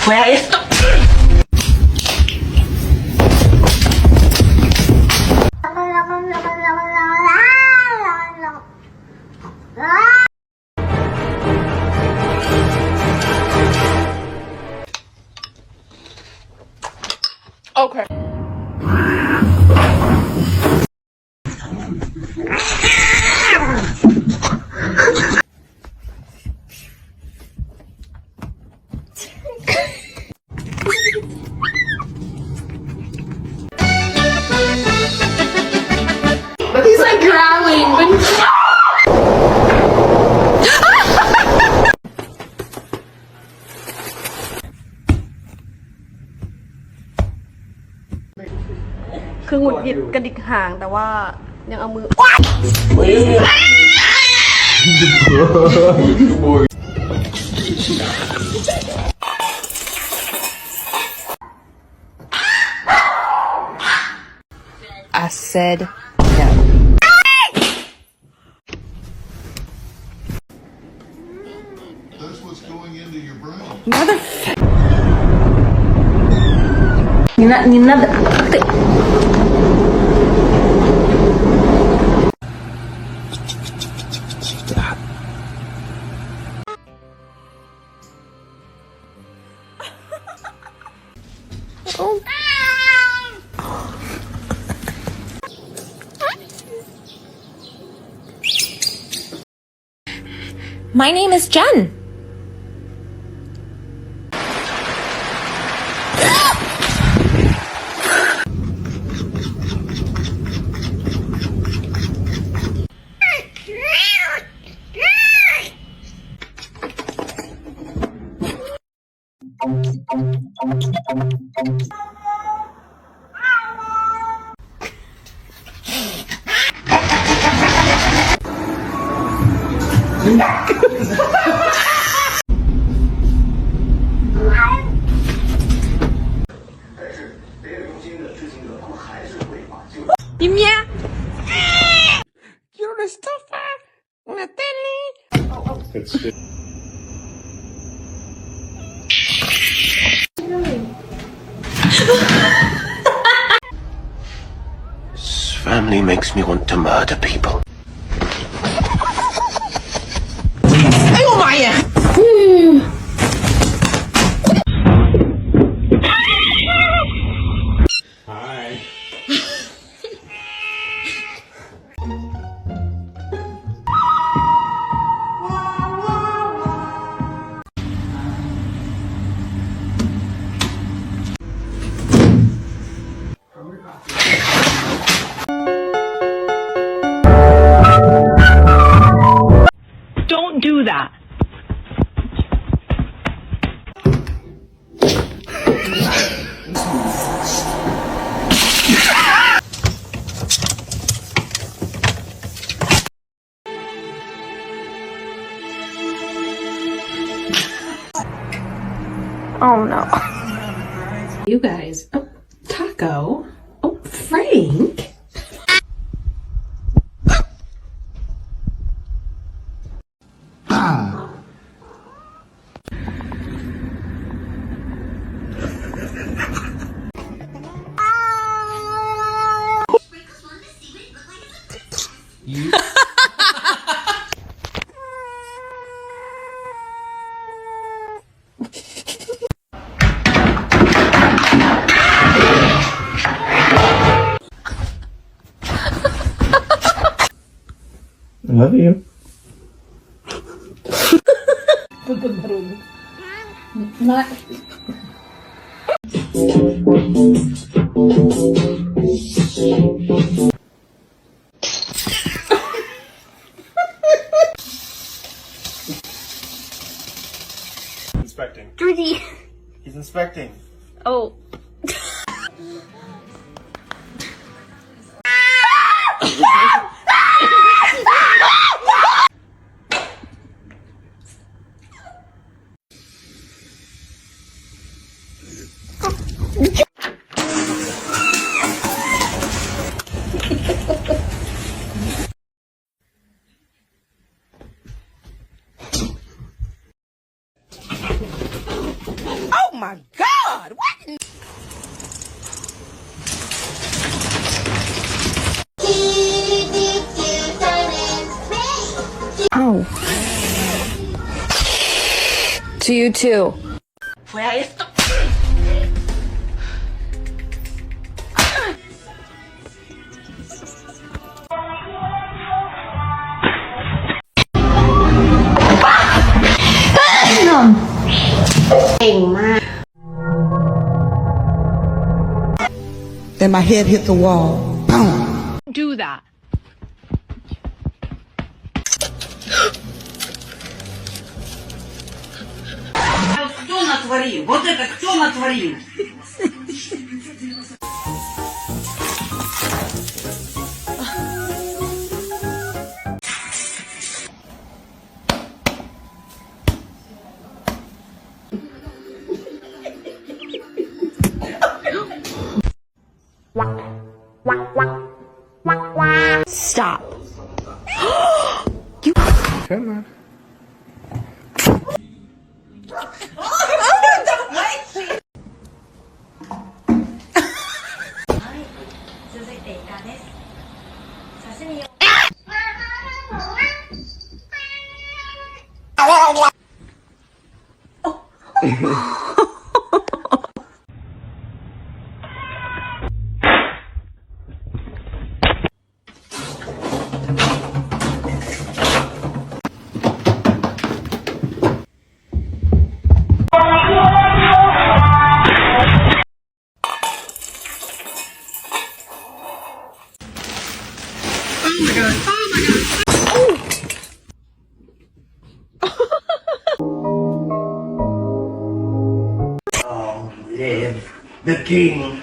Where is the... Okay. But he's like growling, but no! คือหงุดหงิดกระดิกหางแต่ว่ายังเอามือ I said no. That's what's going into your brain. Motherfucker. Не надо. Oh. My name is Jen. Y mía. Quiero una estufa, una tele. This family makes me want to murder people. Oh my! Hi. Don't do that. Oh no. You guys. Oh, Taco. Oh, Frank. I love you. Not. Inspecting. Georgie. He's inspecting. Oh. my God! What? Ow. To you too. Fue a esto. Then my head hit the wall. Boom. Do that. Кто натворил? Вот это кто натворил? Stop. Come on. Live the king.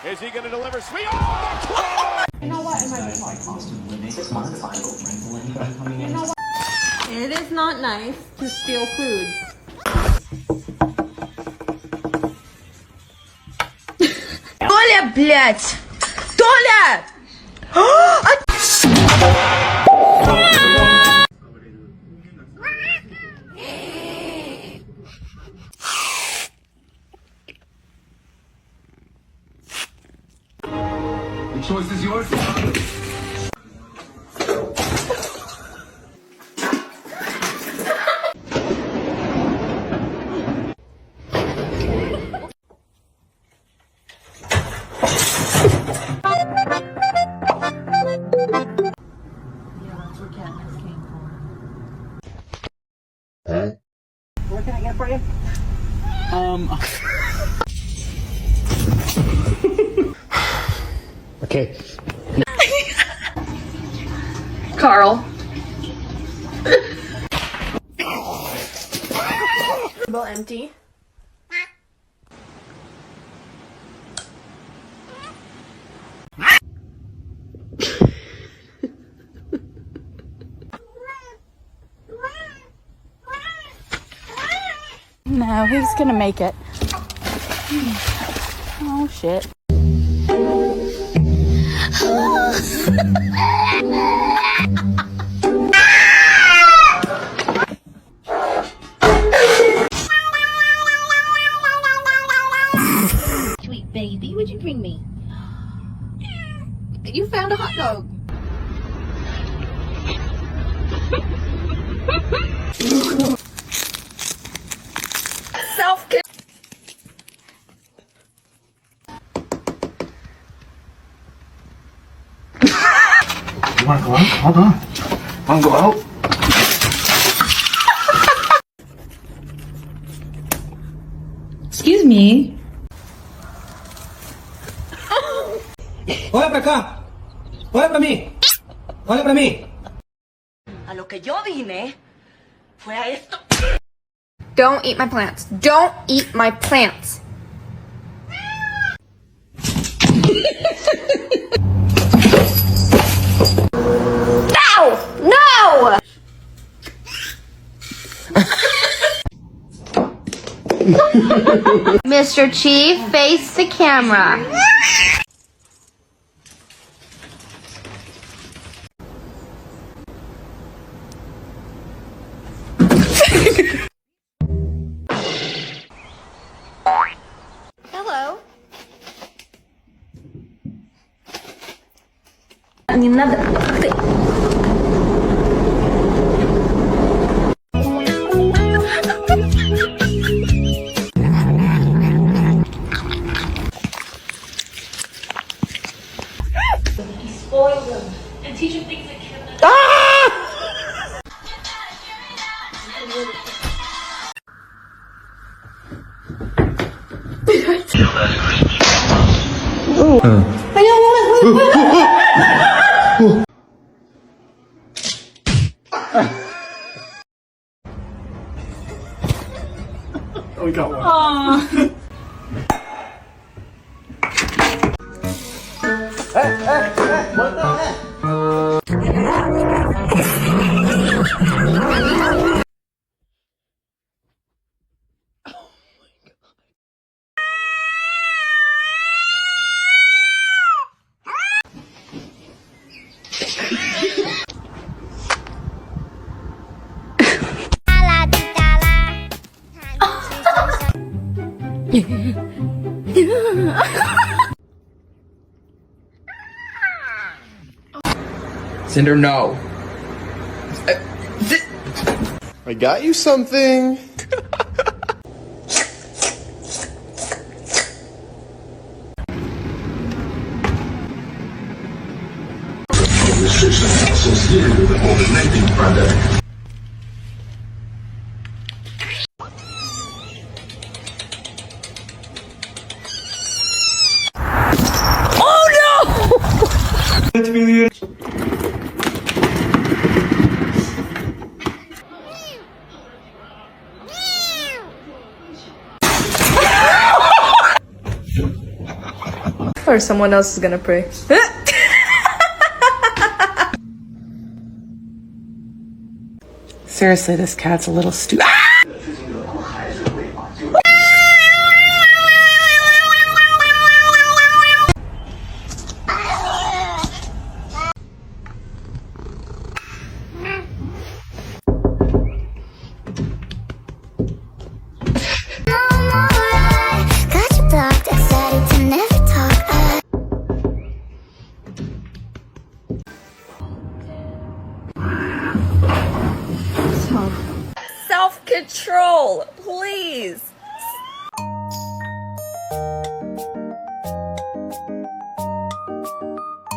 Is he going to deliver sweet? Oh! It is not nice to steal food. Толя, блядь! Толя! The choice is yours. What can I get for you? Okay. Carl. Empty. No, he's gonna make it. Oh shit. Sweet baby, what'd you bring me? You found a hot dog. Self-care. You wanna go out? Hold on. Wanna go out? Excuse me. Olha pra cá. Olha pra mim. Olha pra mim. A lo que yo vine fue a esto. Don't eat my plants. Don't eat my plants. No! No! Mr. Chief, face the camera. Hello. Не надо. We got one. Cinder, no. I got you something. Or someone else is gonna pray. Seriously, this cat's a little stupid. Self-control, please.